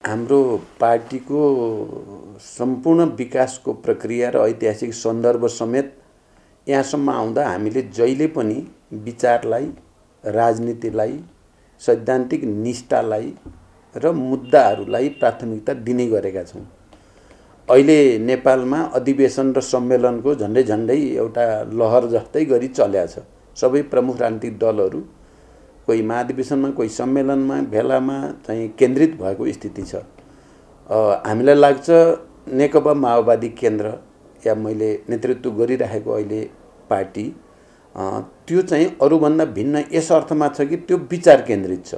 हाम्रो पार्टीको सम्पूर्ण विकासको प्रक्रिया र ऐतिहासिक सन्दर्भ समेत यहाँसम्म आउँदा हामीले जहिले पनि विचारलाई, राजनीतिलाई, सैद्धान्तिक निष्ठालाई र मुद्दाहरूलाई प्राथमिकता दिने गरेका छौँ। अहिले नेपालमा अधिवेशन र सम्मेलनको झन्डै झन्डै एउटा लहर जस्तै गरी चल्या छ। सबै प्रमुख राजनीतिक दलहरू कोही महाधिवेशनमा, कोही सम्मेलनमा, भेलामा चाहिँ केन्द्रित भएको स्थिति छ। हामीलाई लाग्छ नेकपा माओवादी केन्द्र या मैले नेतृत्व गरिरहेको अहिले पार्टी त्यो चाहिँ अरूभन्दा भिन्न यस अर्थमा छ कि त्यो विचार केन्द्रित छ,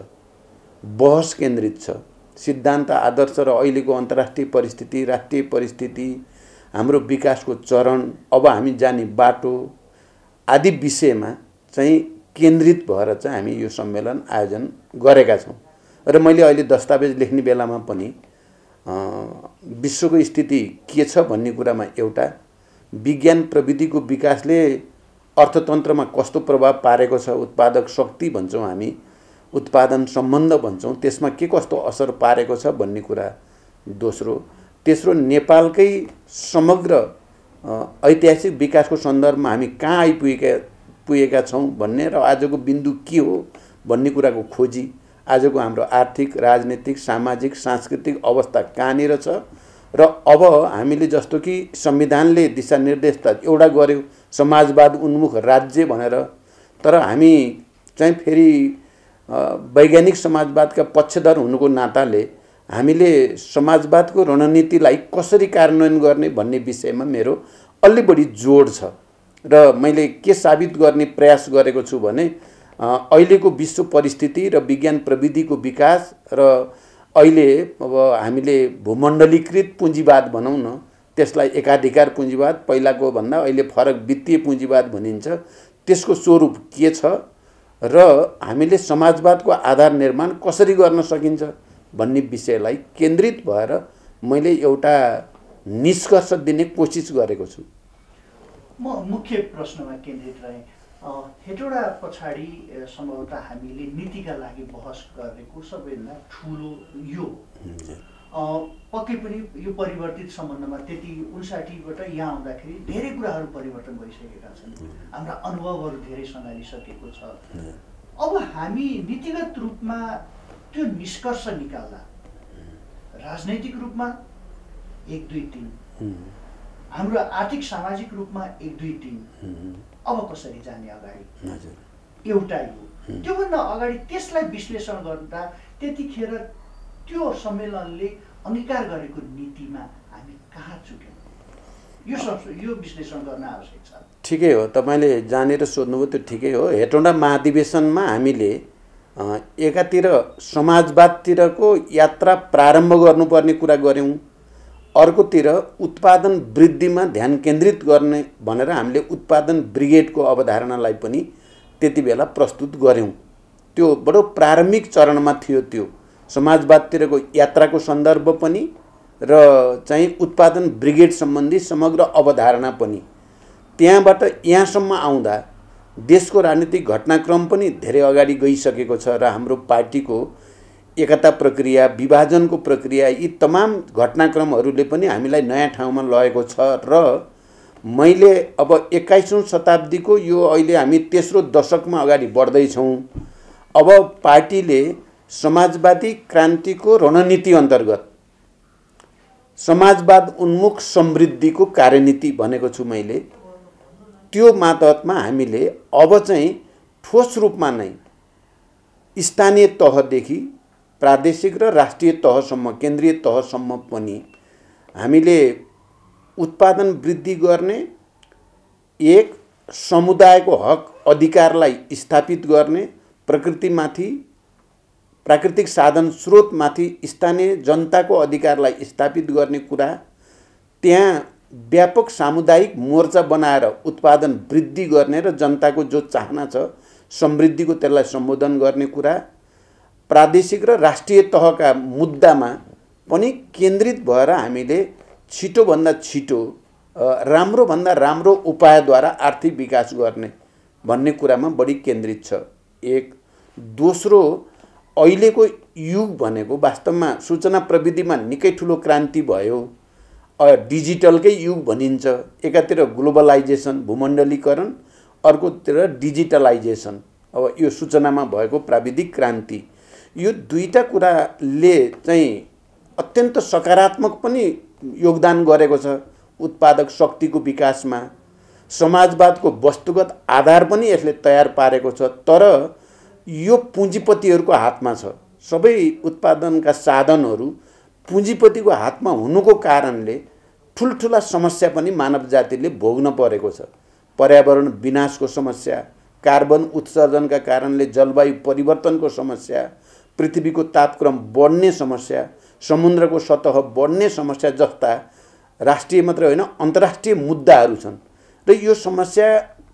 बहस केन्द्रित छ। सिद्धान्त, आदर्श र अहिलेको अन्तर्राष्ट्रिय परिस्थिति, राष्ट्रिय परिस्थिति, हाम्रो विकासको चरण, अब हामी जाने बाटो आदि विषयमा चाहिँ केन्द्रित भएर चाहिँ हामी यो सम्मेलन आयोजन गरेका छौँ। र मैले अहिले दस्तावेज लेख्ने बेलामा पनि विश्वको स्थिति के छ भन्ने कुरामा एउटा विज्ञान प्रविधिको विकासले अर्थतन्त्रमा कस्तो प्रभाव पारेको छ, उत्पादक शक्ति भन्छौँ हामी, उत्पादन सम्बन्ध भन्छौँ, त्यसमा के कस्तो असर पारेको छ भन्ने कुरा दोस्रो। तेस्रो, नेपालकै समग्र ऐतिहासिक विकासको सन्दर्भमा हामी कहाँ आइपुगेका छौँ भन्ने र आजको बिन्दु के हो भन्ने कुराको खोजी, आजको हाम्रो आर्थिक, राजनीतिक, सामाजिक, सांस्कृतिक अवस्था कहाँनिर छ र अब हामीले जस्तो कि संविधानले दिशानिर्देश त एउटा गर्यो समाजवाद उन्मुख राज्य भनेर, तर हामी चाहिँ फेरि वैज्ञानिक समाजवादका पक्षधर हुनुको नाताले हामीले समाजवादको रणनीतिलाई कसरी कार्यान्वयन गर्ने भन्ने विषयमा मेरो अलि बढी जोड छ। र मैले के साबित गर्ने प्रयास गरेको छु भने अहिलेको विश्व परिस्थिति र विज्ञान प्रविधिको विकास र अहिले अब हामीले भूमण्डलीकृत पुँजीवाद भनौँ न, त्यसलाई एकाधिकार पुँजीवाद, पहिलाको भन्दा अहिले फरक वित्तीय पुँजीवाद भनिन्छ, त्यसको स्वरूप के छ र हामीले समाजवादको आधार निर्माण कसरी गर्न सकिन्छ भन्ने विषयलाई केन्द्रित भएर मैले एउटा निष्कर्ष दिने कोसिस गरेको छु। म मुख्य प्रश्नमा केन्द्रित रहेँ। हेटौडा पछाडि सम्भवतः हामीले नीतिका लागि बहस गरेको सबैभन्दा ठुलो यो पक्कै पनि यो परिवर्तित सम्बन्धमा त्यति 59बाट यहाँ आउँदाखेरि धेरै कुराहरू परिवर्तन भइसकेका छन्। हाम्रा अनुभवहरू धेरै सँगालिसकेको छ। अब हामी नीतिगत रूपमा त्यो निष्कर्ष निकाल्दा राजनैतिक रूपमा 1, 2, 3, हाम्रो आर्थिक सामाजिक रूपमा 1, 2, 3 अब कसरी जाने अगाडि एउटा यो। त्योभन्दा अगाडि त्यसलाई विश्लेषण गर्दा त्यतिखेर त्यो सम्मेलनले अंगीकार गरेको नीतिमा हामी कहाँ चुक्यौँ यो विश्लेषण गर्न आवश्यक छ। ठिकै हो, तपाईँले जानेर सोध्नुभयो त्यो ठिकै हो। हेटौडा महाधिवेशनमा हामीले एकातिर समाजवादतिरको यात्रा प्रारम्भ गर्नुपर्ने कुरा गऱ्यौँ, अर्कोतिर उत्पादन वृद्धिमा ध्यान केन्द्रित गर्ने भनेर हामीले उत्पादन ब्रिगेडको अवधारणालाई पनि त्यति बेला प्रस्तुत गऱ्यौँ। त्यो बडो प्रारम्भिक चरणमा थियो। त्यो समाजवादतिरको यात्राको सन्दर्भ पनि र चाहिँ उत्पादन ब्रिगेड सम्बन्धी समग्र अवधारणा पनि। त्यहाँबाट यहाँसम्म आउँदा देशको राजनीतिक घटनाक्रम पनि धेरै अगाडि गइसकेको छ र हाम्रो पार्टीको एकता प्रक्रिया, विभाजनको प्रक्रिया, यी तमाम घटनाक्रमहरूले पनि हामीलाई नयाँ ठाउँमा लगेको छ। र मैले अब 21औं शताब्दीको यो अहिले हामी तेस्रो दशकमा अगाडि बढ्दैछौँ। अब पार्टीले समाजवादी क्रान्तिको रणनीति अन्तर्गत समाजवाद उन्मुख समृद्धिको कार्यनीति भनेको छु मैले। त्यो मातहतमा हामीले अब चाहिँ ठोस रूपमा नै स्थानीय तहदेखि प्रादेशिक र राष्ट्रिय तहसम्म, केन्द्रीय तहसम्म पनि हामीले उत्पादन वृद्धि गर्ने, एक समुदायको हक अधिकारलाई स्थापित गर्ने, प्रकृतिमाथि, प्राकृतिक साधन स्रोतमाथि स्थानीय जनताको अधिकारलाई स्थापित गर्ने कुरा, त्यहाँ व्यापक सामुदायिक मोर्चा बनाएर उत्पादन वृद्धि गर्ने र जनताको जो चाहना छ समृद्धिको त्यसलाई सम्बोधन गर्ने कुरा, प्रादेशिक र राष्ट्रिय तहका मुद्दामा पनि केन्द्रित भएर हामीले छिटोभन्दा छिटो राम्रोभन्दा राम्रो उपायद्वारा आर्थिक विकास गर्ने भन्ने कुरामा बढी केन्द्रित छ। एक दोस्रो, अहिलेको युग भनेको वास्तवमा सूचना प्रविधिमा निकै ठुलो क्रान्ति भयो। डिजिटलकै युग भनिन्छ। एकातिर ग्लोबलाइजेसन भूमण्डलीकरण, अर्कोतिर डिजिटलाइजेसन। अब यो सूचनामा भएको प्राविधिक क्रान्ति, यो दुईटा कुराले चाहिँ अत्यन्त सकारात्मक पनि योगदान गरेको छ उत्पादक शक्तिको विकासमा। समाजवादको वस्तुगत आधार पनि यसले तयार पारेको छ। तर यो पुँजीपतिहरूको हातमा छ। सबै उत्पादनका साधनहरू पुँजीपतिको हातमा हुनुको कारणले ठुल्ठुला समस्या पनि मानव जातिले भोग्न परेको छ। पर्यावरण विनाशको समस्या, कार्बन उत्सर्जनका कारणले जलवायु परिवर्तनको समस्या, पृथ्वीको तापक्रम बढ्ने समस्या, समुद्रको सतह बढ्ने समस्या जस्ता राष्ट्रिय मात्र होइन अन्तर्राष्ट्रिय मुद्दाहरू छन्। र यो समस्या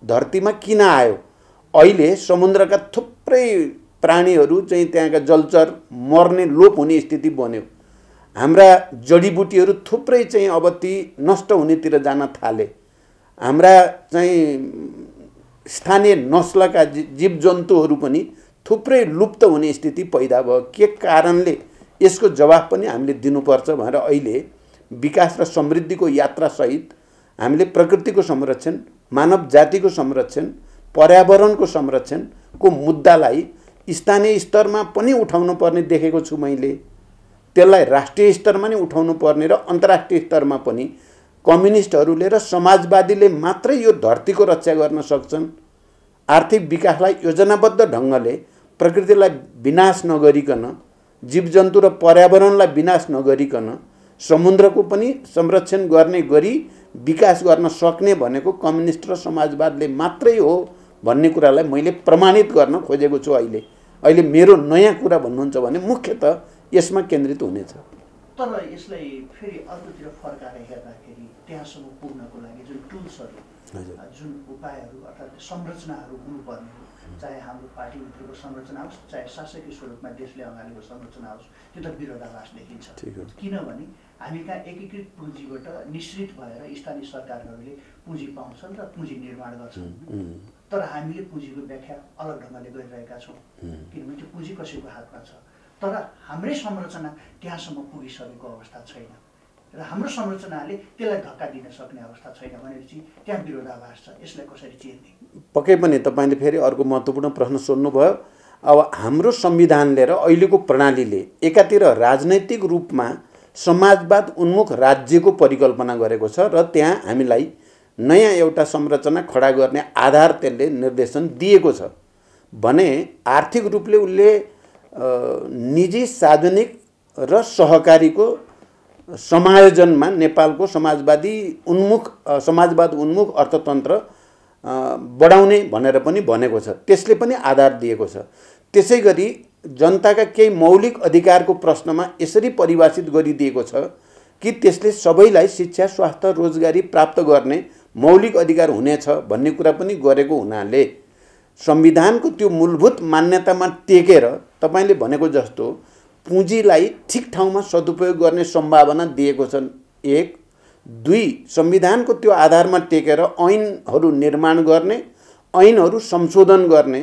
धरतीमा किन आयो? अहिले समुद्रका थुप्रै प्राणीहरू चाहिँ त्यहाँका जलचर मर्ने लोप हुने स्थिति बन्यो। हाम्रा जडीबुटीहरू थुप्रै चाहिँ अब ती नष्ट हुनेतिर जान थाले। हाम्रा चाहिँ स्थानीय नस्लका जीवजन्तुहरू पनि थुप्रै लुप्त हुने स्थिति पैदा भयो। के कारणले? यसको जवाफ पनि हामीले दिनुपर्छ भनेर अहिले विकास र समृद्धिको यात्रासहित हामीले प्रकृतिको संरक्षण, मानव जातिको संरक्षण, पर्यावरणको संरक्षणको मुद्दालाई स्थानीय स्तरमा पनि उठाउनु पर्ने देखेको छु मैले। त्यसलाई राष्ट्रिय स्तरमा नै उठाउनु पर्ने र अन्तर्राष्ट्रिय स्तरमा पनि कम्युनिस्टहरूले र समाजवादीले मात्रै यो धरतीको रक्षा गर्न सक्छन्। आर्थिक विकासलाई योजनाबद्ध ढङ्गले प्रकृतिलाई विनाश नगरिकन, जीवजन्तु र पर्यावरणलाई विनाश नगरिकन समुद्रको पनि संरक्षण गर्ने गरी विकास गर्न सक्ने भनेको कम्युनिस्ट र समाजवादले मात्रै हो भन्ने कुरालाई मैले प्रमाणित गर्न खोजेको छु। अहिले मेरो नयाँ कुरा भन्नुहुन्छ भने मुख्यतः यसमा केन्द्रित हुनेछ। तर यसलाई फेरि अर्कोतिर फर्काएर हेर्दाखेरि त्यहाँसम्म पुग्नको लागि जुन टुल्सहरू, जुन उपायहरू अर्थात् संरचनाहरू हुनुपर्ने हो, चाहे हाम्रो पार्टीभित्रको संरचना होस्, चाहे शासकीय स्वरूपमा देशले अगाडिको संरचना होस्, त्यो त विरोधाभास देखिन्छ। किनभने हामी कहाँ एकीकृत पुँजीबाट निश्चित भएर स्थानीय सरकारहरूले पुँजी पाउँछन् र पुँजी निर्माण गर्छन्। तर हामीले पुँजीको व्याख्या अलग ढङ्गले गरिरहेका छौँ, किनभने त्यो पुँजी कसैको हातमा छ। तर हाम्रै संरचना त्यहाँसम्म पुगिसकेको अवस्था छैन र हाम्रो संरचनाले त्यसलाई धक्का दिन सक्ने अवस्था छैन भनेपछि त्यहाँ विरोधाभास छ। यसलाई कसरी चिर्ने? पक्कै पनि तपाईँले फेरि अर्को महत्त्वपूर्ण प्रश्न सोध्नुभयो। अब हाम्रो संविधानले र अहिलेको प्रणालीले एकातिर राजनैतिक रूपमा समाजवाद उन्मुख राज्यको परिकल्पना गरेको छ र त्यहाँ हामीलाई नयाँ एउटा संरचना खडा गर्ने आधार त्यसले निर्देशन दिएको छ भने आर्थिक रूपले उसले निजी, सार्वजनिक र सहकारीको समायोजनमा नेपालको समाजवाद उन्मुख अर्थतन्त्र बढाउने भनेर पनि भनेको छ। त्यसले पनि आधार दिएको छ। त्यसै गरी जनताका केही मौलिक अधिकारको प्रश्नमा यसरी परिभाषित गरिदिएको छ कि त्यसले सबैलाई शिक्षा, स्वास्थ्य, रोजगारी प्राप्त गर्ने मौलिक अधिकार हुनेछ भन्ने कुरा पनि गरेको हुनाले संविधानको त्यो मूलभूत मान्यतामा टेकेर तपाईँले भनेको जस्तो पुँजीलाई ठिक ठाउँमा सदुपयोग गर्ने सम्भावना दिएको छन्। 1, 2 संविधानको त्यो आधारमा टेकेर ऐनहरू निर्माण गर्ने, ऐनहरू संशोधन गर्ने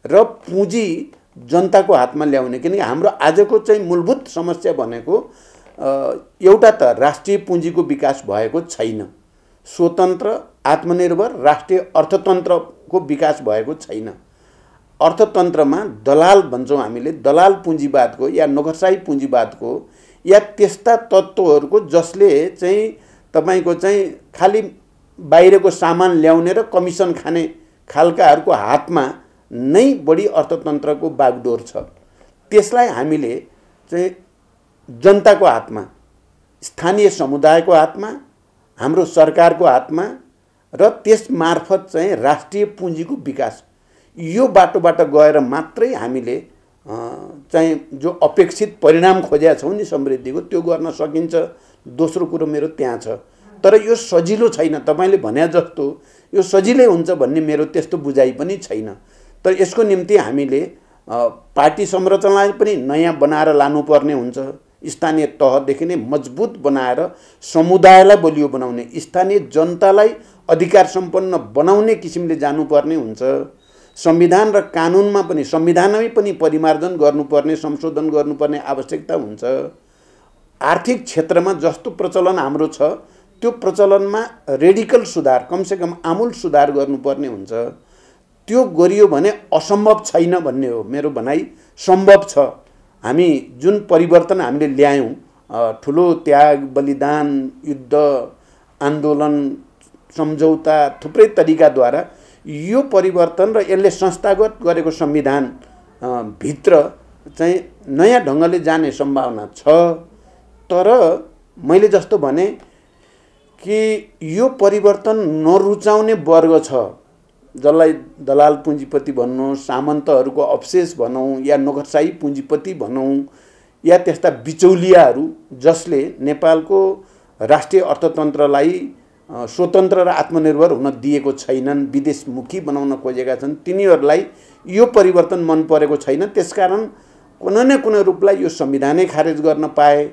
र पुँजी जनताको हातमा ल्याउने। किनकि हाम्रो आजको चाहिँ मूलभूत समस्या भनेको एउटा त राष्ट्रिय पुँजीको विकास भएको छैन, स्वतन्त्र आत्मनिर्भर राष्ट्रिय अर्थतन्त्रको विकास भएको छैन। अर्थतन्त्रमा दलाल भन्छौँ हामीले, दलाल पुँजीवादको या नोकरशाही पुँजीवादको या त्यस्ता तत्त्वहरूको जसले चाहिँ तपाईँको चाहिँ खालि बाहिरको सामान ल्याउने र कमिसन खाने खालकाहरूको हातमा नै बढी अर्थतन्त्रको बागडोर छ। त्यसलाई हामीले चाहिँ जनताको हातमा, स्थानीय समुदायको हातमा, हाम्रो सरकारको हातमा र त्यसमार्फत चाहिँ राष्ट्रिय पुँजीको विकास, यो बाटोबाट गएर मात्रै हामीले चाहिँ जो अपेक्षित परिणाम खोजेका छौँ नि समृद्धिको, त्यो गर्न सकिन्छ। दोस्रो कुरो मेरो त्यहाँ छ। तर यो सजिलो छैन। तपाईँले भने जस्तो यो सजिलै हुन्छ भन्ने मेरो त्यस्तो बुझाइ पनि छैन। तर यसको निम्ति हामीले पार्टी संरचनालाई पनि नयाँ बनाएर लानुपर्ने हुन्छ। स्थानीय तहदेखि नै मजबुत बनाएर समुदायलाई बलियो बनाउने, स्थानीय जनतालाई अधिकार सम्पन्न बनाउने किसिमले जानुपर्ने हुन्छ। संविधान र कानुनमा पनि संविधानमै पनि परिमार्जन गर्नुपर्ने संशोधन गर्नुपर्ने आवश्यकता हुन्छ। आर्थिक क्षेत्रमा जस्तो प्रचलन हाम्रो छ त्यो प्रचलनमा रेडिकल सुधार कमसेकम आमूल सुधार गर्नुपर्ने हुन्छ। त्यो गरियो भने असम्भव छैन भन्ने हो मेरो भनाइ। सम्भव छ। हामी जुन परिवर्तन हामीले ल्यायौँ ठुलो त्याग बलिदान युद्ध आन्दोलन सम्झौता थुप्रै तरिकाद्वारा यो परिवर्तन र यसले संस्थागत गरेको संविधान भित्र चाहिँ नयाँ ढङ्गले जाने सम्भावना छ। तर मैले जस्तो भने कि यो परिवर्तन नरुचाउने वर्ग छ, जसलाई दलाल पुँजीपति भनौँ, सामन्तहरूको अवशेष भनौँ या नोकरशाही पुँजीपति भनौँ या त्यस्ता बिचौलियाहरू जसले नेपालको राष्ट्रिय अर्थतन्त्रलाई स्वतन्त्र र आत्मनिर्भर हुन दिएको छैनन्, विदेशमुखी बनाउन खोजेका छन्, तिनीहरूलाई यो परिवर्तन मन परेको छैन। त्यसकारण कुनै न कुनै रूपलाई यो संविधानै खारेज गर्न पाए,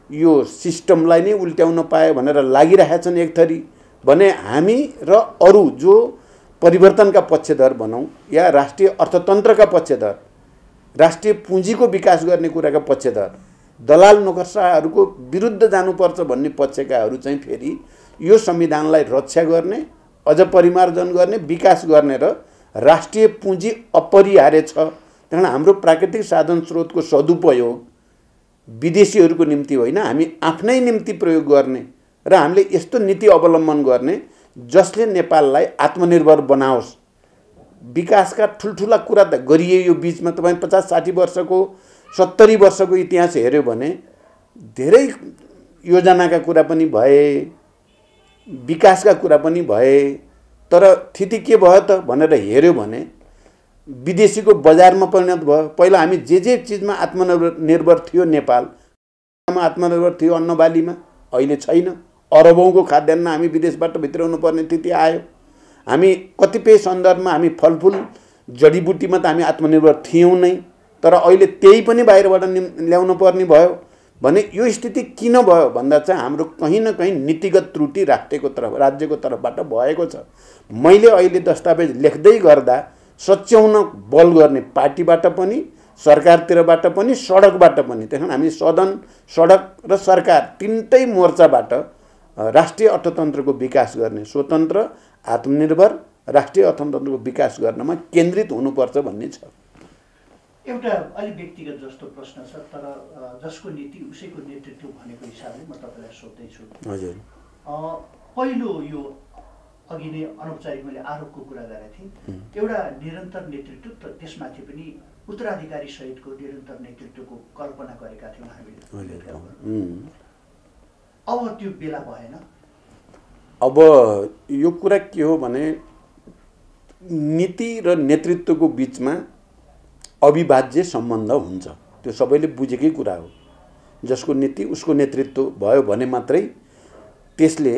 यो सिस्टमलाई नै उल्ट्याउन पाए भनेर लागिरहेका छन् एक थरी भने हामी र अरू जो परिवर्तनका पक्षधर भनौँ या राष्ट्रिय अर्थतन्त्रका पक्षधर, राष्ट्रिय पुँजीको विकास गर्ने कुराका पक्षधर, दलाल नोकरशाहहरूको विरुद्ध जानुपर्छ भन्ने पक्षकाहरू चाहिँ फेरि यो संविधानलाई रक्षा गर्ने, अझ परिमार्जन गर्ने, विकास गर्ने र राष्ट्रिय पुँजी अपरिहार्य छ। त्यहाँ हाम्रो प्राकृतिक साधन स्रोतको सदुपयोग विदेशीहरूको निम्ति होइन, हामी आफ्नै निम्ति प्रयोग गर्ने र हामीले यस्तो नीति अवलम्बन गर्ने जसले नेपाललाई आत्मनिर्भर बनाओस्। विकासका ठुल्ठुला कुरा त गरिए यो बीचमा तपाईँ 50-60 वर्षको 70 वर्षको इतिहास हेऱ्यो भने धेरै योजनाका कुरा पनि भए, विकासका कुरा पनि भए, तर स्थिति के भयो त भनेर हेऱ्यो भने विदेशीको बजारमा परिणत भयो। पहिला हामी जे चिजमा आत्मनिर्भर थियो नेपालमा आत्मनिर्भर थियो अन्नबालीमा, अहिले छैन। अरबौँको खाद्यान्न हामी विदेशबाट भित्राउनु पर्ने स्थिति आयो। हामी कतिपय सन्दर्भमा हामी फलफुल जडीबुटीमा त हामी आत्मनिर्भर थियौँ नै, तर अहिले त्यही पनि बाहिरबाट ल्याउनु पर्ने भयो भने यो स्थिति किन भयो भन्दा चाहिँ हाम्रो कहीँ न कहीँ नीतिगत त्रुटि राज्यको तर्फबाट भएको छ। मैले अहिले दस्तावेज लेख्दै गर्दा सच्याउन बल गर्ने पार्टीबाट पनि सरकारतिरबाट पनि सडकबाट पनि, त्यस कारण हामी सदन सडक र सरकार तिनटै मोर्चाबाट राष्ट्रिय अर्थतन्त्रको विकास गर्ने, स्वतन्त्र आत्मनिर्भर राष्ट्रिय अर्थतन्त्रको विकास गर्नमा केन्द्रित हुनुपर्छ भन्ने छ। एउटा अलि व्यक्तिगत जस्तो प्रश्न छ, तर जसको नीति उसैको नेतृत्व भनेको हिसाबले म तपाईँलाई सोध्दैछु। हजुर, पहिलो यो अघि नै अनौपचारिक मैले आरोपको कुरा गरेको थिएँ, एउटा निरन्तर नेतृत्व र त्यसमाथि पनि उत्तराधिकारी सहितको निरन्तर नेतृत्वको कल्पना गरेका थियौँ हामीले। अब त्यो बेला भएन। अब यो कुरा के हो भने नीति र नेतृत्वको बिचमा अविभाज्य सम्बन्ध हुन्छ, त्यो सबैले बुझेकै कुरा हो। जसको नीति उसको नेतृत्व भयो भने मात्रै त्यसले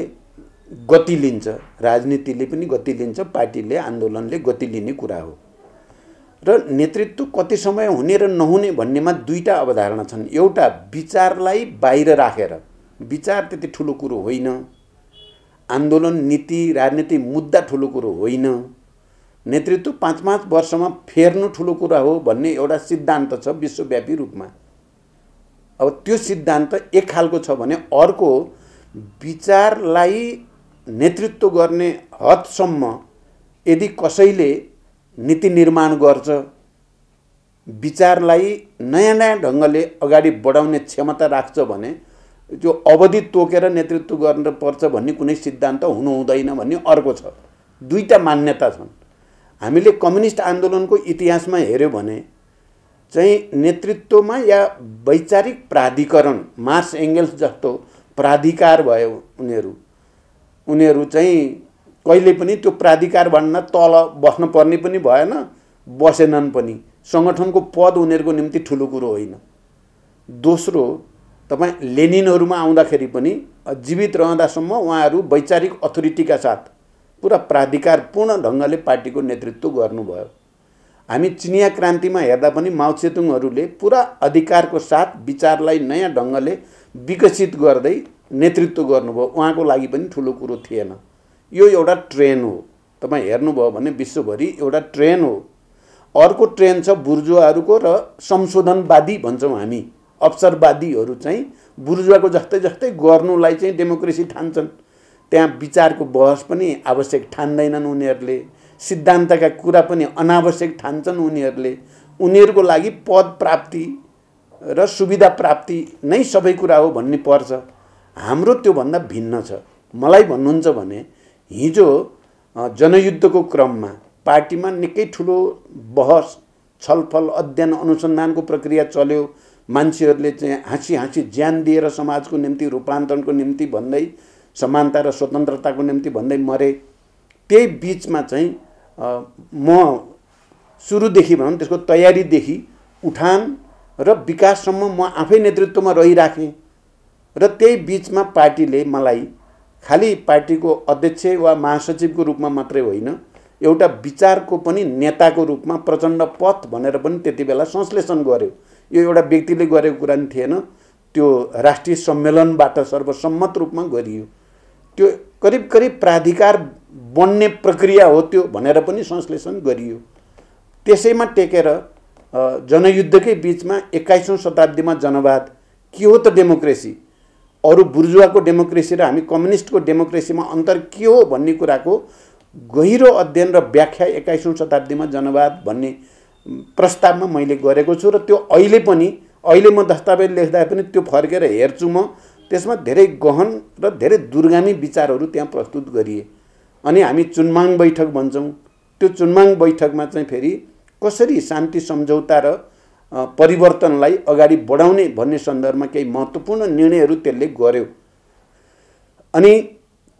गति लिन्छ, राजनीतिले पनि गति लिन्छ, पार्टीले आन्दोलनले गति लिने कुरा हो। र नेतृत्व कति समय हुने र नहुने भन्नेमा दुईटा अवधारणा छन्। एउटा विचारलाई बाहिर राखेर, विचार त्यति ठुलो कुरो होइन, आन्दोलन नीति राजनीति मुद्दा ठुलो कुरो होइन, नेतृत्व 5-5 वर्षमा फेर्नु ठुलो कुरा हो भन्ने एउटा सिद्धान्त छ विश्वव्यापी रूपमा। अब त्यो सिद्धान्त एक खालको छ भने अर्को विचारलाई नेतृत्व गर्ने हदसम्म यदि कसैले नीति निर्माण गर्छ, विचारलाई नयाँ नयाँ ढङ्गले अगाडि बढाउने क्षमता राख्छ भने जो अवधि तोकेर नेतृत्व गर्नुपर्छ भन्ने कुनै सिद्धान्त हुनु हुँदैन भन्ने अर्को छ। दुईटा मान्यता छन्। हामीले कम्युनिस्ट आन्दोलनको इतिहासमा हेर्यो भने चाहिँ नेतृत्वमा या वैचारिक प्राधिकरण, मार्क्स एङ्गेल्स जस्तो प्राधिकार भयो उनीहरू चाहिँ कहिले पनि त्यो प्राधिकारभन्दा तल बस्न पर्ने पनि भएन, बसेनन् पनि। सङ्गठनको पद उनीहरूको निम्ति ठुलो कुरो होइन। दोस्रो, तपाईँ लेनिनहरूमा आउँदाखेरि पनि जीवित रहँदासम्म उहाँहरू वैचारिक अथोरिटीका साथ पुरा प्राधिकारपूर्ण ढङ्गले पार्टीको नेतृत्व गर्नुभयो। हामी चिनिया क्रान्तिमा हेर्दा पनि माओ त्से-तुङहरूले पुरा अधिकारको साथ विचारलाई नयाँ ढङ्गले विकसित गर्दै नेतृत्व गर्नुभयो। उहाँको लागि पनि ठुलो कुरो थिएन। यो एउटा ट्रेन हो, तपाईँ हेर्नुभयो भने विश्वभरि एउटा ट्रेन हो। अर्को ट्रेन छ बुर्जुवाहरूको र संशोधनवादी भन्छौँ हामी, अवसरवादीहरू चाहिँ बुर्जुवाको जस्तै जस्तै गर्नुलाई चाहिँ डेमोक्रेसी ठान्छन्। त्यहाँ विचारको बहस पनि आवश्यक ठान्दैनन् उनीहरूले, सिद्धान्तका कुरा पनि अनावश्यक ठान्छन् उनीहरूले। उनीहरूको लागि पद प्राप्ति र सुविधा प्राप्ति नै सबै कुरा हो भन्ने पर्छ। हाम्रो त्योभन्दा भिन्न छ। मलाई भन्नुहुन्छ भने हिजो जनयुद्धको क्रममा पार्टीमा निकै ठुलो बहस, छलफल, अध्ययन, अनुसन्धानको प्रक्रिया चल्यो। मान्छेहरूले चाहिँ हाँसी हाँसी ज्यान दिएर समाजको निम्ति, रूपान्तरणको निम्ति भन्दै, समानता र स्वतन्त्रताको निम्ति भन्दै मरे। त्यही बिचमा चाहिँ म सुरुदेखि भनौँ त्यसको तयारीदेखि उठान र विकाससम्म म आफै नेतृत्वमा रहिराखेँ। र त्यही बिचमा पार्टीले मलाई खालि पार्टीको अध्यक्ष वा महासचिवको रूपमा मात्रै होइन, एउटा विचारको पनि नेताको रूपमा प्रचण्ड पथ भनेर पनि त्यति बेला संश्लेषण गर्यो। यो एउटा व्यक्तिले गरेको कुरा नि थिएन, त्यो राष्ट्रिय सम्मेलनबाट सर्वसम्मत रूपमा गरियो। त्यो करिब करिब प्राधिकार बन्ने प्रक्रिया हो त्यो भनेर पनि संश्लेषण गरियो। त्यसैमा टेकेर जनयुद्धकै बिचमा 21औं शताब्दीमा जनवाद के हो त डेमोक्रेसी, अरू बुर्जुवाको डेमोक्रेसी र हामी कम्युनिस्टको डेमोक्रेसीमा अन्तर के हो भन्ने कुराको गहिरो अध्ययन र व्याख्या 21औं शताब्दीमा जनवाद भन्ने प्रस्तावमा मैले गरेको छु। र त्यो अहिले म दस्तावेज लेख्दा पनि त्यो फर्केर हेर्छु म, त्यसमा धेरै गहन र धेरै दूरगामी विचारहरू त्यहाँ प्रस्तुत गरिए। अनि हामी चुनमाङ बैठक भन्छौँ। त्यो चुनमाङ बैठकमा चाहिँ फेरि कसरी शान्ति सम्झौता र परिवर्तनलाई अगाडि बढाउने भन्ने सन्दर्भमा केही महत्त्वपूर्ण निर्णयहरू त्यसले गर्यो। अनि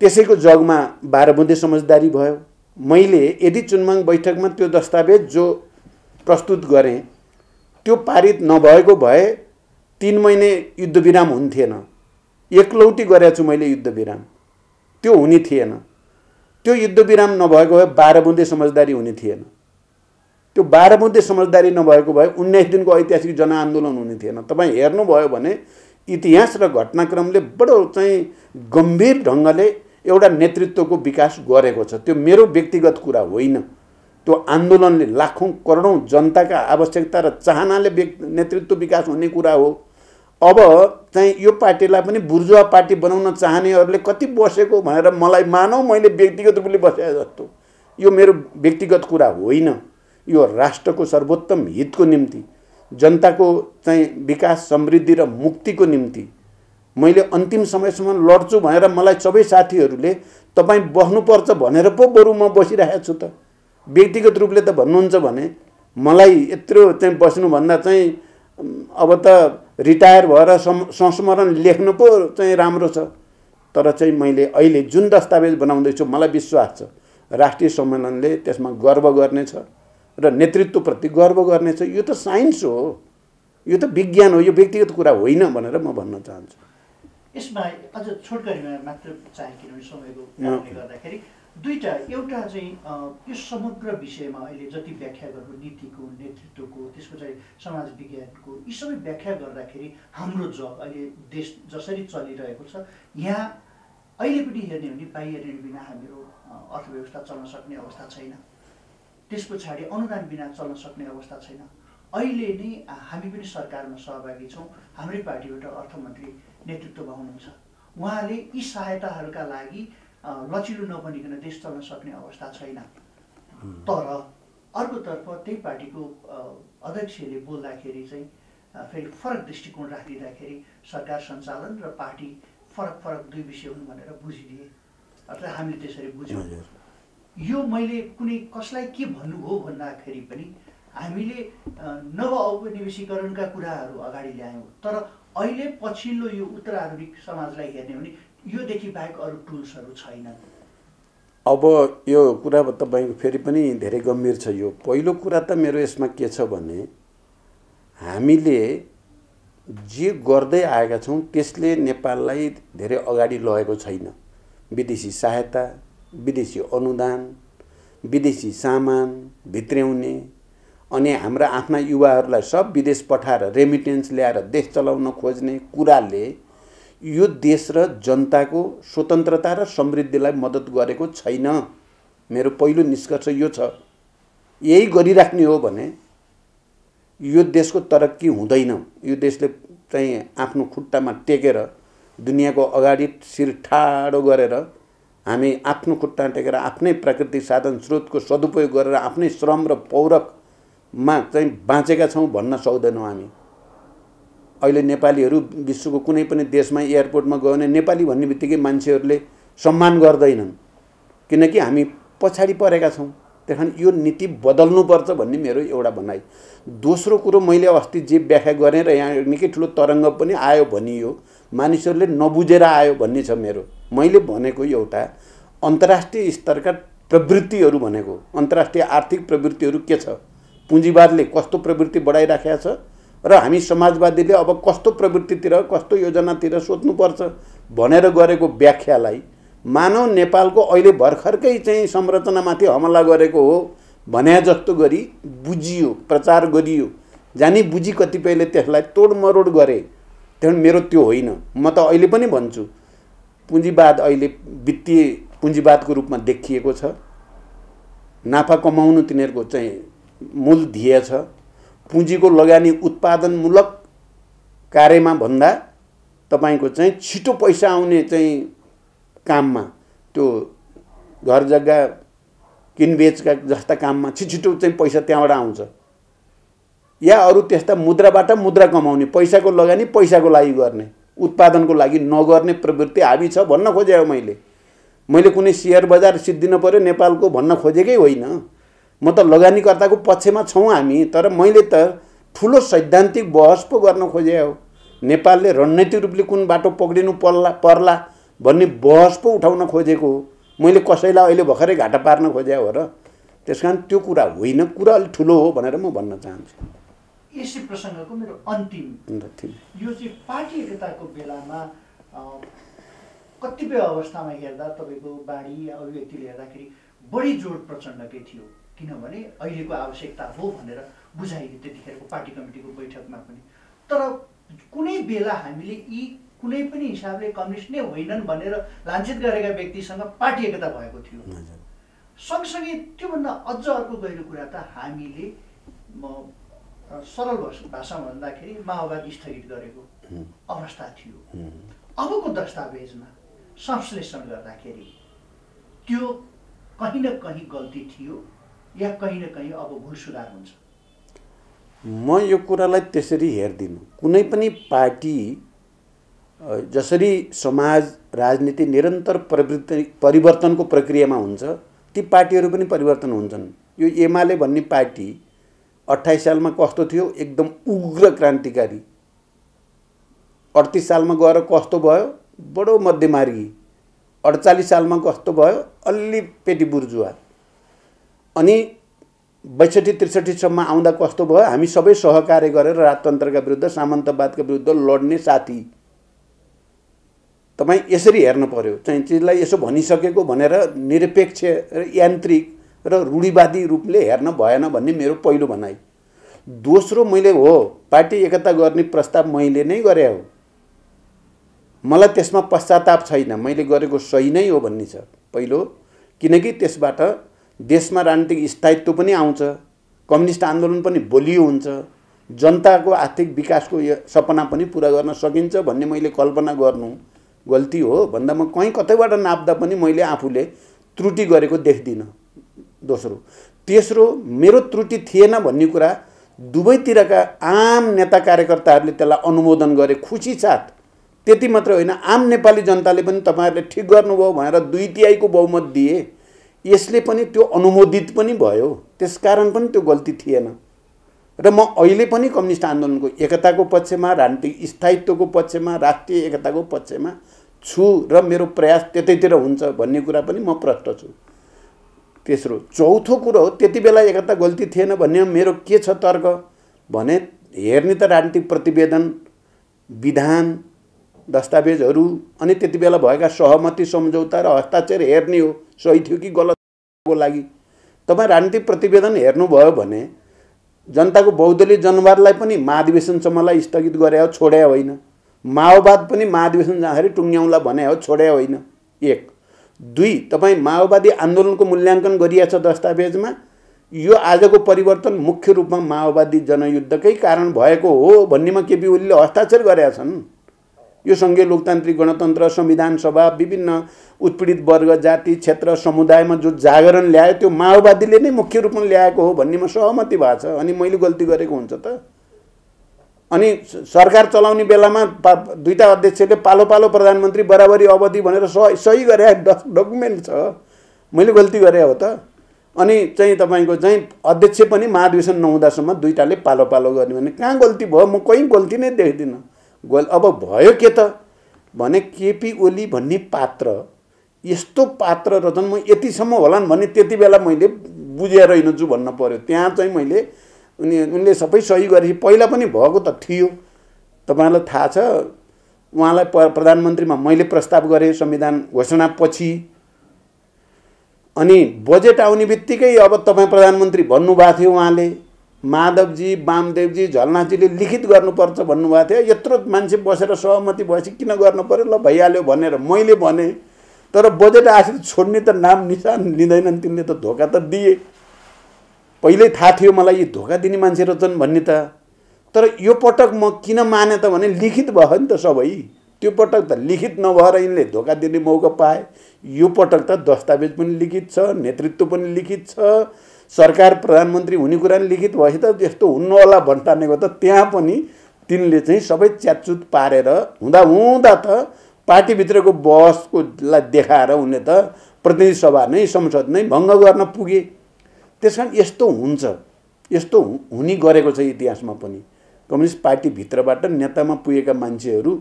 त्यसैको जगमा 12 बुँदे समझदारी भयो। मैले यदि चुनमाङ बैठकमा त्यो दस्तावेज जो प्रस्तुत गरेँ त्यो पारित नभएको भए 3 महिने युद्धविराम हुन्थेन। एकलौटी गरेको छु मैले युद्धविराम, त्यो हुने थिएन। त्यो युद्धविराम नभएको भए 12 बुँदे समझदारी हुने थिएन। त्यो 12 बुँदे समझदारी नभएको भए 19 दिनको ऐतिहासिक जनआन्दोलन हुने थिएन। तपाईँ हेर्नुभयो भने इतिहास र घटनाक्रमले बडो चाहिँ गम्भीर ढङ्गले एउटा नेतृत्वको विकास गरेको छ। त्यो मेरो व्यक्तिगत कुरा होइन, त्यो आन्दोलनले लाखौं करोडौं जनताका आवश्यकता र चाहनाले नेतृत्व विकास हुने कुरा हो। अब चाहिँ यो पार्टीलाई पनि बुर्जुवा पार्टी बनाउन चाहनेहरूले कति बसेको भनेर मलाई मानौ मैले व्यक्तिगत रूपले बसे जस्तो, यो मेरो व्यक्तिगत कुरा होइन। यो राष्ट्रको सर्वोत्तम हितको निम्ति, जनताको चाहिँ विकास, समृद्धि र मुक्तिको निम्ति मैले अन्तिम समयसम्म लड्छु भनेर मलाई सबै साथीहरूले तपाईँ बस्नुपर्छ भनेर पो बरु म बसिरहेको छु त। व्यक्तिगत रूपले त भन्नुहुन्छ भने मलाई यत्रो चाहिँ बस्नुभन्दा चाहिँ अब त रिटायर भएर संस्मरण लेख्नु पो चाहिँ राम्रो छ। तर चाहिँ मैले अहिले जुन दस्तावेज बनाउँदैछु मलाई विश्वास छ राष्ट्रिय सम्मेलनले त्यसमा गर्व गर्नेछ र नेतृत्वप्रति गर्व गर्नेछ। यो त साइन्स हो, यो त विज्ञान हो, यो व्यक्तिगत कुरा होइन भनेर म भन्न चाहन्छु। यसमा अझ छोटकरीमा मात्र चाहे किनभने समयको कारणले गर्दाखेरि दुईटा, एउटा चाहिँ यो समग्र विषयमा अहिले जति व्याख्या गर्नु, नीतिको, नेतृत्वको, त्यसको चाहिँ समाज विज्ञानको, यी सबै व्याख्या गर्दाखेरि हाम्रो जग अहिले देश जसरी चलिरहेको छ, यहाँ अहिले पनि हेर्ने हो भने बाह्य ऋण बिना हाम्रो अर्थव्यवस्था चल्न सक्ने अवस्था छैन। त्यस पछाडि अनुदान बिना चल्न सक्ने अवस्था छैन। अहिले नै हामी पनि सरकारमा सहभागी छौँ। हाम्रै पार्टीबाट अर्थमन्त्री नेतृत्वमा हुनुहुन्छ। उहाँले यी सहायताहरूका लागि लचिलो नबनिकन देश चल्न सक्ने अवस्था छैन। तर अर्कोतर्फ त्यही पार्टीको अध्यक्षले बोल्दाखेरि चाहिँ फेरि फरक दृष्टिकोण राखिदिँदाखेरि सरकार सञ्चालन र पार्टी फरक दुई विषय हुन् भनेर बुझिदिए, अर्थात् हामीले त्यसरी बुझ्यौँ। यो मैले कुनै कसलाई के भन्नु हो भन्दाखेरि पनि हामीले नवऔपनिवेशीकरणका कुराहरू अगाडि ल्यायौँ। तर अहिले पछिल्लो यो उत्तराधुनिक समाजलाई हेर्ने हो भने योदेखि बाहेक अरू टुल्सहरू छैनन्। अब यो कुरा तपाईँको फेरि पनि धेरै गम्भीर छ। यो पहिलो कुरा त मेरो यसमा के छ भने हामीले जे गर्दै आएका छौँ त्यसले नेपाललाई धेरै अगाडि लगेको छैन। विदेशी सहायता, विदेशी अनुदान, विदेशी सामान भित्र्याउने अनि हाम्रा आफ्ना युवाहरूलाई सब विदेश पठाएर रेमिटेन्स ल्याएर देश चलाउन खोज्ने कुराले यो देश र जनताको स्वतन्त्रता र समृद्धिलाई मद्दत गरेको छैन। मेरो पहिलो निष्कर्ष यो छ। यही गरिराख्ने हो भने यो देशको तरक्की हुँदैन। यो देशले चाहिँ आफ्नो खुट्टामा टेकेर दुनियाँको अगाडि शिर ठाडो गरेर हामी आफ्नो खुट्टामा टेकेर आफ्नै प्राकृतिक साधन स्रोतको सदुपयोग गरेर आफ्नै श्रम र पौरखमा चाहिँ बाँचेका छौँ भन्न सक्दैनौँ हामी। अहिले नेपालीहरू विश्वको कुनै पनि देशमा एयरपोर्टमा गयो भने नेपाली भन्ने बित्तिकै मान्छेहरूले सम्मान गर्दैनन्, किनकि हामी पछाडि परेका छौँ। त्यही यो नीति बदल्नुपर्छ भन्ने मेरो एउटा भनाइ। दोस्रो कुरो, मैले अस्ति जे व्याख्या गरेँ र यहाँ निकै ठुलो तरङ्ग पनि आयो भनियो, मानिसहरूले नबुझेर आयो भन्ने छ मेरो। मैले भनेको एउटा अन्तर्राष्ट्रिय स्तरका प्रवृत्तिहरू भनेको, अन्तर्राष्ट्रिय आर्थिक प्रवृत्तिहरू के छ, पुँजीवादले कस्तो प्रवृत्ति बढाइराखेको छ र हामी समाजवादीले अब कस्तो प्रवृत्तितिर कस्तो योजनातिर सोच्नुपर्छ भनेर गरेको व्याख्यालाई मानव नेपालको अहिले भर्खरकै चाहिँ संरचनामाथि हमला गरेको हो भने जस्तो गरी बुझियो, प्रचार गरियो। जानी बुझी कतिपयले त्यसलाई तोडमरोड गरे। त्यही मेरो त्यो होइन। म त अहिले पनि भन्छु, पुँजीवाद अहिले वित्तीय पुँजीवादको रूपमा देखिएको छ। नाफा कमाउनु तिनीहरूको चाहिँ मूल ध्येय छ। पुँजीको लगानी उत्पादनमूलक कार्यमा भन्दा तपाईको चाहिँ छिटो पैसा आउने चाहिँ काममा, त्यो घर जग्गा किनबेचका जस्ता काममा छिटो चाहिँ पैसा त्यहाँबाट आउँछ, या अरू त्यस्ता मुद्राबाट मुद्रा कमाउने, पैसाको लगानी पैसाको लागि गर्ने, उत्पादनको लागि नगर्ने प्रवृत्ति हाबी छ भन्न खोजे हो। मैले कुनै सेयर बजार सिद्धिन पर्यो नेपालको भन्न खोजेकै होइन। म त लगानीकर्ताको पक्षमा छौँ हामी, तर मैले त ठुलो सैद्धान्तिक बहस पो गर्न खोजे हो। नेपालले रणनीतिक रूपले कुन बाटो पक्रिनु पर्ला भन्ने बहस पो उठाउन खोजेको हो। मैले कसैलाई अहिले भर्खरै घाटा पार्न खोजे हो र। त्यसकारण त्यो कुरा होइन, कुरा अलि ठुलो हो भनेर म भन्न चाहन्छु। यसै प्रसङ्गको मेरो अन्तिम यो चाहिँ पार्टी एकताको बेलामा कतिपय अवस्थामा हेर्दा तपाईँको बाणी अभिव्यक्तिले हेर्दाखेरि बढी जोड प्रचण्डकै थियो, किनभने अहिलेको आवश्यकता हो भनेर बुझाइयो त्यतिखेरको पार्टी कमिटीको बैठकमा पनि। तर कुनै बेला हामीले यी कुनै पनि हिसाबले कम्युनिस्ट नै होइनन् भनेर लाञ्छित गरेका व्यक्तिसँग पार्टी एकता भएको थियो। सँगसँगै त्योभन्दा अझ अर्को गहिरो कुरा त हामीले सरल भाषामा भन्दाखेरि माओवाद स्थगित गरेको अवस्था थियो। अबको दस्तावेजमा संश्लेषण गर्दाखेरि त्यो कहीँ न कहीँ गल्ती थियो या कहीँ न कहीँ अब भुल सुधार हुन्छ? म यो कुरालाई त्यसरी हेर्दिनँ। कुनै पनि पार्टी जसरी समाज राजनीति निरन्तर परिवर्तनको प्रक्रियामा हुन्छ, ती पार्टीहरू पनि परिवर्तन हुन्छन्। यो एमाले भन्ने पार्टी 28 सालमा कस्तो थियो, एकदम उग्र क्रान्तिकारी। 38 सालमा गएर कस्तो भयो, बडो मध्यमार्गी। 48 सालमा कस्तो भयो, अलि पेटी बुर्जुवा। अनि 62-63 सम्म आउँदा कस्तो भयो, हामी सबै सहकार्य गरेर राजतन्त्रका विरुद्ध, सामन्तवादका विरुद्ध लड्ने साथी। तपाईँ यसरी हेर्न पर्यो, चाहिँ चिजलाई यसो भनिसकेको भनेर निरपेक्ष र यान्त्रिक र रूढिवादी रूपले हेर्न भएन भन्ने मेरो पहिलो भनाइ। दोस्रो, मैले हो पार्टी एकता गर्ने प्रस्ताव मैले नै गरे हो, मलाई त्यसमा पश्चाताप छैन, मैले गरेको सही नै हो भन्ने छ पहिलो। किनकि त्यसबाट देशमा राजनीतिक स्थायित्व पनि आउँछ, कम्युनिस्ट आन्दोलन पनि बलियो हुन्छ, जनताको आर्थिक विकासको सपना पनि पुरा गर्न सकिन्छ भन्ने मैले कल्पना गर्नु गल्ती हो भन्दा म कहीँ कतैबाट नाप्दा पनि मैले आफूले त्रुटि गरेको देख्दिनँ। दोस्रो, तेस्रो, मेरो त्रुटि थिएन भन्ने कुरा दुवैतिरका आम नेता कार्यकर्ताहरूले त्यसलाई अनुमोदन गरे खुसी साथ। त्यति मात्र होइन, आम नेपाली जनताले पनि तपाईँहरूले ठिक गर्नुभयो भनेर 2/3 बहुमत दिए। यसले पनि त्यो अनुमोदित पनि भयो। त्यसकारण पनि त्यो गल्ती थिएन। र म अहिले पनि कम्युनिस्ट आन्दोलनको एकताको पक्षमा, राजनीतिक स्थायित्वको पक्षमा, राष्ट्रिय एकताको पक्षमा छु र मेरो प्रयास त्यतैतिर हुन्छ भन्ने कुरा पनि म प्रष्ट छु। तेस्रो, चौथो कुरो हो, त्यति बेला एकता गल्ती थिएन भन्ने मेरो के छ तर्क भने, हेर्ने त राजनीतिक प्रतिवेदन, विधान, दस्तावेजहरू अनि त्यति बेला भएका सहमति सम्झौता र हस्ताक्षर हेर्ने हो, सही थियो कि गलतको लागि। तपाईँ राजनीतिक प्रतिवेदन हेर्नुभयो भने जनताको बहुदलीय जनवादलाई पनि महाधिवेशनसम्मलाई स्थगित गरे हो, छोडे होइन। माओवाद पनि महाधिवेशन जाँदाखेरि टुङ्ग्याउला भने हो, छोडे होइन। एक। दुई, तपाईँ माओवादी आन्दोलनको मूल्याङ्कन गरिएछ दस्तावेजमा। यो आजको परिवर्तन मुख्य रूपमा माओवादी जनयुद्धकै कारण भएको हो भन्नेमा केपी ओलीले हस्ताक्षर गरेका छन्। यो सङ्घीय लोकतान्त्रिक गणतन्त्र, संविधान सभा, विभिन्न उत्पीडित वर्ग, जाति, क्षेत्र, समुदायमा जो जागरण ल्यायो त्यो माओवादीले नै मुख्य रूपमा ल्याएको हो भन्नेमा सहमति भएको छ। अनि मैले गल्ती गरेको हुन्छ त? अनि सरकार चलाउने बेलामा दुईटा अध्यक्षले पालो पालो प्रधानमन्त्री बराबरी अवधि भनेर सही गरे डकुमेन्ट छ। मैले गल्ती गरे हो त? अनि चाहिँ तपाईँको चाहिँ अध्यक्ष पनि महाधिवेशन नहुँदासम्म दुईटाले पालो पालो गर्ने भने कहाँ गल्ती भयो? म कहीँ गल्ती नै देख्दिनँ। अब भयो के त भने केपी ओली भन्ने पात्र यस्तो पात्र रहेछन्, म यतिसम्म होलान् भन्ने त्यति बेला मैले बुझेर हिँड्छु भन्न पर्यो। त्यहाँ चाहिँ मैले उनले सबै सही गरेपछि पहिला पनि भएको त थियो। तपाईँलाई थाहा छ, उहाँलाई प्रधानमन्त्रीमा मैले प्रस्ताव गरेँ संविधान घोषणापछि। अनि बजेट आउने बित्तिकै अब तपाईँ प्रधानमन्त्री भन्नुभएको थियो। उहाँले माधवजी, वामदेवजी, झलनाथजीले लिखित गर्नुपर्छ भन्नुभएको थियो। यत्रो मान्छे बसेर सहमति भएपछि किन गर्नु पर्यो, ल भइहाल्यो भनेर मैले भने। तर बजेट आएपछि छोड्ने त नाम निशान लिँदैनन्। तिनले त धोका त दिए। पहिल्यै थाहा थियो मलाई यी धोका दिने मान्छे रहेछन् भन्ने त। तर यो पटक म किन माने त भने लिखित भयो नि त सबै। त्यो पटक त लिखित नभएर यिनले धोका दिने मौका पाए। यो पटक त दस्तावेज पनि लिखित छ, नेतृत्व पनि लिखित छ, सरकार प्रधानमन्त्री हुने कुरा पनि लिखित भएपछि त यस्तो हुन्न होला भन्टानेको त त्यहाँ पनि तिनले चाहिँ सबै च्यातचुत पारेर हुँदा त पार्टीभित्रको बहसको देखाएर उनले त प्रतिनिधि सभा नै संसद नै भङ्ग गर्न पुगे। त्यसकारण यस्तो हुन्छ, यस्तो हुने गरेको छ इतिहासमा पनि। कम्युनिस्ट पार्टीभित्रबाट नेतामा पुगेका मान्छेहरू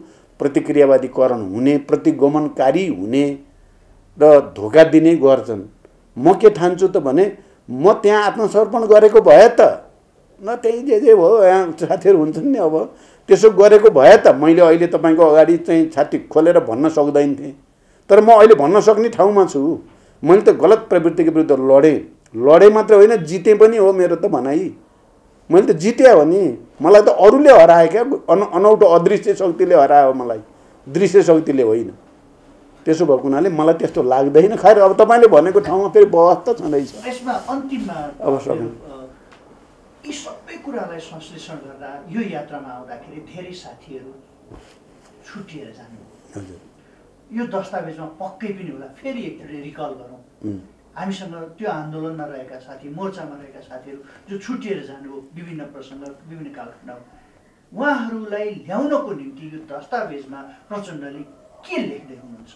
प्रतिक्रियावादीकरण हुने, प्रतिगमनकारी हुने र धोका दिने गर्छन्। म के ठान्छु त भने म त्यहाँ आत्मसमर्पण गरेको भए त न त्यही जे भयो यहाँ साथीहरू हुन्छन् नि, अब त्यसो गरेको भए त मैले अहिले तपाईँको अगाडि चाहिँ छाती खोलेर भन्न सक्दैन थिएँ। तर म अहिले भन्न सक्ने ठाउँमा छु। मैले त गलत प्रवृत्तिको विरुद्ध लडेँ मात्र होइन, जितेँ पनि हो। मेरो त भनाइ मैले त जितेँ हो नि। मलाई त अरूले हराए क्या, अनौठो अदृश्य शक्तिले हरायो मलाई, दृश्य शक्तिले होइन। त्यसो भएको हुनाले मलाई त्यस्तो लाग्दैन। खैर अब तपाईँले भनेको ठाउँमा फेरि बहस त छँदैछ। यसमा अन्तिममा अब यी सबै कुरालाई संश्लेषण गर्दा यो यात्रामा आउँदाखेरि धेरै साथीहरू छुटिएर जानु। हजुर, यो दस्तावेजमा पक्कै पनि होला। फेरि एकचोटि रिकल गरौँ, हामीसँग त्यो आन्दोलनमा रहेका साथी, मोर्चामा रहेका साथीहरू जो छुटिएर जानुभयो विभिन्न प्रसङ्ग, विभिन्न कालखण्डमा, उहाँहरूलाई ल्याउनको निम्ति यो दस्तावेजमा प्रचण्डले के लेख्दै हुनुहुन्छ?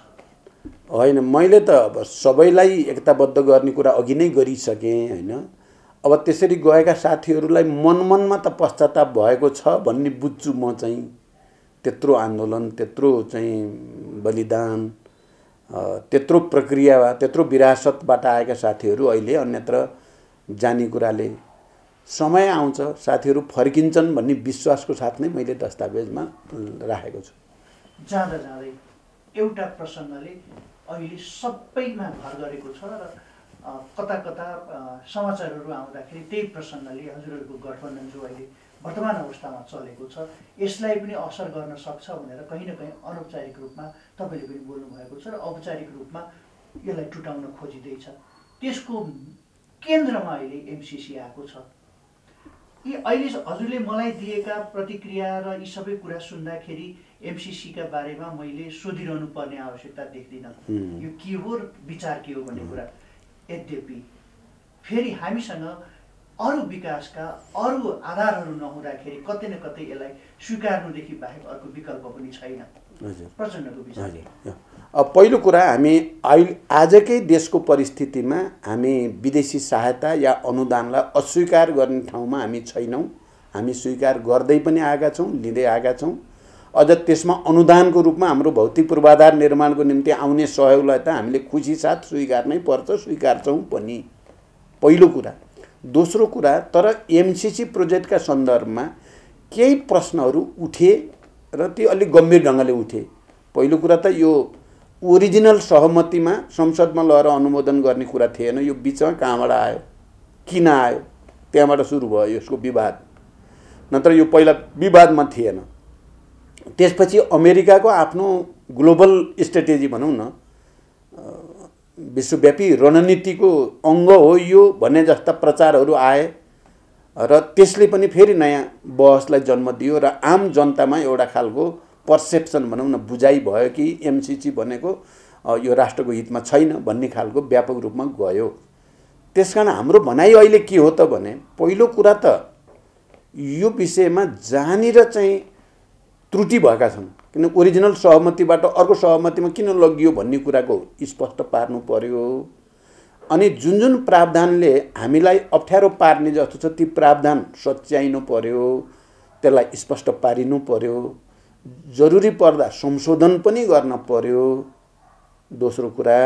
होइन, मैले त अब सबैलाई एकताबद्ध गर्ने कुरा अघि नै गरिसकेँ होइन। अब त्यसरी गएका साथीहरूलाई मनमा त पश्चाताप भएको छ भन्ने बुझ्छु म चाहिँ। त्यत्रो आन्दोलन, त्यत्रो चाहिँ बलिदान, त्यत्रो प्रक्रिया, त्यत्रो विरासतबाट आएका साथीहरू अहिले अन्यत्र जाने कुराले समय आउँछ, साथीहरू फर्किन्छन् भन्ने विश्वासको साथ नै मैले दस्तावेजमा राखेको छु। जाँदा जाँदै एउटा प्रसङ्गले अहिले सबैमा भर गरेको छ र कता कता समाचारहरू आउँदाखेरि त्यही प्रसङ्गले हजुरहरूको गठबन्धन जो अहिले वर्तमान अवस्थामा चलेको छ यसलाई पनि असर गर्न सक्छ भनेर कहीँ न कहीँ अनौपचारिक रूपमा तपाईँले पनि बोल्नुभएको छ र औपचारिक रूपमा यसलाई टुटाउन खोजिँदैछ। त्यसको केन्द्रमा अहिले एमसिसी आएको छ। यी अहिले हजुरले मलाई दिएका प्रतिक्रिया र यी सबै कुरा सुन्दाखेरि एमसिसीका बारेमा मैले सोधिरहनु पर्ने आवश्यकता देख्दिनँ। यो के हो र विचार के हो भन्ने कुरा। यद्यपि फेरि हामीसँग अरू विकासका अरू आधारहरू नहुँदाखेरि कतै न कतै यसलाई स्वीकार्नुदेखि बाहेक अर्को विकल्प पनि छैन। प्रचण्डको विचार। अब पहिलो कुरा, हामी आजकै देशको परिस्थितिमा हामी विदेशी सहायता या अनुदानलाई अस्वीकार गर्ने ठाउँमा हामी छैनौँ। हामी स्वीकार गर्दै पनि आएका छौँ, लिँदै आएका छौँ। अझ त्यसमा अनुदानको रूपमा हाम्रो भौतिक पूर्वाधार निर्माणको निम्ति आउने सहयोगलाई त हामीले खुसी साथ स्वीकार्नै पर्छ, स्वीकार्छौँ पनि, पहिलो कुरा। दोस्रो कुरा, तर एमसिसी प्रोजेक्टका सन्दर्भमा केही प्रश्नहरू उठे र त्यो अलिक गम्भीर ढङ्गले उठे। पहिलो कुरा त यो ओरिजिनल सहमतिमा संसदमा लगेर अनुमोदन गर्ने कुरा थिएन। यो बिचमा कहाँबाट आयो, किन आयो, त्यहाँबाट सुरु भयो यसको विवाद। नत्र यो पहिला विवादमा थिएन। त्यसपछि अमेरिकाको आफ्नो ग्लोबल स्ट्रेटेजी भनौँ न, विश्वव्यापी रणनीतिको अङ्ग हो यो भन्ने जस्ता प्रचारहरू आए र त्यसले पनि फेरि नयाँ बहसलाई जन्म दियो र आम जनतामा एउटा खालको पर्सेप्सन भनौँ न बुझाइ भयो कि एमसिसी भनेको यो राष्ट्रको हितमा छैन भन्ने खालको व्यापक रूपमा गयो। त्यसकारण हाम्रो भनाइ अहिले के हो त भने पहिलो कुरा त यो विषयमा जहाँनिर चाहिँ त्रुटि भएका छन्, किन ओरिजिनल सहमतिबाट अर्को सहमतिमा किन लगियो भन्ने कुराको स्पष्ट पार्नु पर्यो। अनि जुन जुन प्रावधानले हामीलाई अप्ठ्यारो पार्ने जस्तो छ ती प्रावधान सच्याइनु पर्यो, त्यसलाई स्पष्ट पारिनु पर्यो, जरुरी पर्दा संशोधन पनि गर्न पर्यो। दोस्रो कुरा।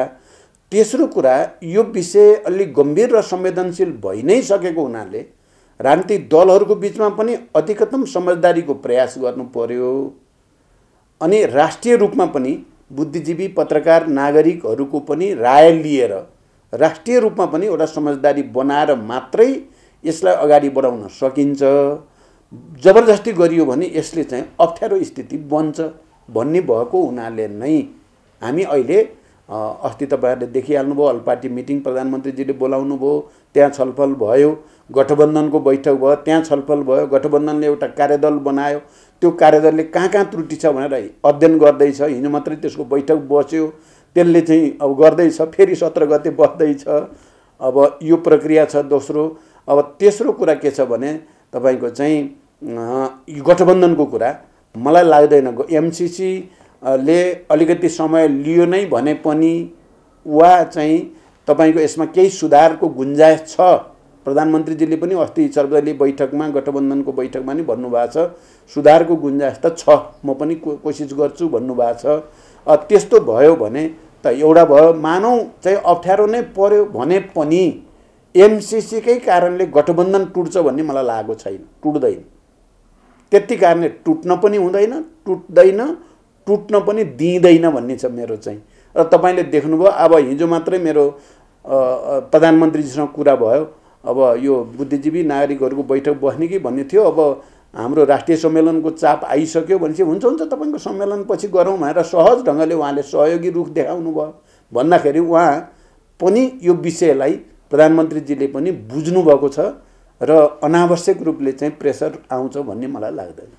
तेस्रो कुरा, यो विषय अलि गम्भीर र संवेदनशील भइ नै सकेको हुनाले राजनीतिक दलहरूको बिचमा पनि अधिकतम समझदारीको प्रयास गर्नु पर्यो। अनि राष्ट्रिय रूपमा पनि बुद्धिजीवी पत्रकार नागरिकहरूको पनि राय लिएर राष्ट्रिय रूपमा पनि एउटा समझदारी बनाएर मात्रै यसलाई अगाडि बढाउन सकिन्छ। जबरजस्ती गरियो भने यसले चाहिँ अप्ठ्यारो स्थिति बन्छ भन्ने भएको हुनाले नै हामी अहिले अस्ति तपाईँहरूले देखिहाल्नुभयो, अल पार्टी मिटिङ प्रधानमन्त्रीजीले बोलाउनु भयो, त्यहाँ छलफल भयो, गठबन्धनको बैठक भयो, त्यहाँ छलफल भयो, गठबन्धनले एउटा कार्यदल बनायो, त्यो कार्यदलले कहाँ कहाँ त्रुटि छ भनेर अध्ययन गर्दैछ। हिजो मात्रै त्यसको बैठक बस्यो, त्यसले चाहिँ अब गर्दैछ, फेरि 17 गते बस्दैछ। अब यो प्रक्रिया छ दोस्रो। अब तेस्रो कुरा के छ भने तपाईँको चाहिँ गठबन्धनको कुरा मलाई लाग्दैन एमसिसी ले अलिकति समय लियो नै भने पनि वा चाहिँ तपाईँको यसमा केही सुधारको गुन्जाइस छ। प्रधानमन्त्रीजीले पनि अस्ति सर्वदलीय बैठकमा गठबन्धनको बैठकमा नि भन्नुभएको छ सुधारको गुन्जाइस त छ, म पनि कोसिस गर्छु भन्नुभएको छ। त्यस्तो भयो भने त एउटा भयो, मानौ चाहिँ अप्ठ्यारो नै पर्यो भने पनि एमसिसीकै कारणले गठबन्धन टुट्छ भन्ने मलाई लागेको छैन, टुट्दैन। त्यति कारणले टुट्न पनि हुँदैन, टुट्न पनि दिँदैन भन्ने छ मेरो चाहिँ। र तपाईँले देख्नुभयो अब हिजो मात्रै मेरो प्रधानमन्त्रीजीसँग कुरा भयो, अब यो बुद्धिजीवी नागरिकहरूको बैठक बस्ने कि भन्ने थियो, अब हाम्रो राष्ट्रिय सम्मेलनको चाप आइसक्यो भनेपछि हुन्छ तपाईँको सम्मेलनपछि गरौँ भनेर सहज ढङ्गले उहाँले सहयोगी रुख देखाउनु भयो। भन्दाखेरि उहाँ पनि यो विषयलाई प्रधानमन्त्रीजीले पनि बुझ्नुभएको छ र अनावश्यक रूपले चाहिँ प्रेसर आउँछ भन्ने मलाई लाग्दैन।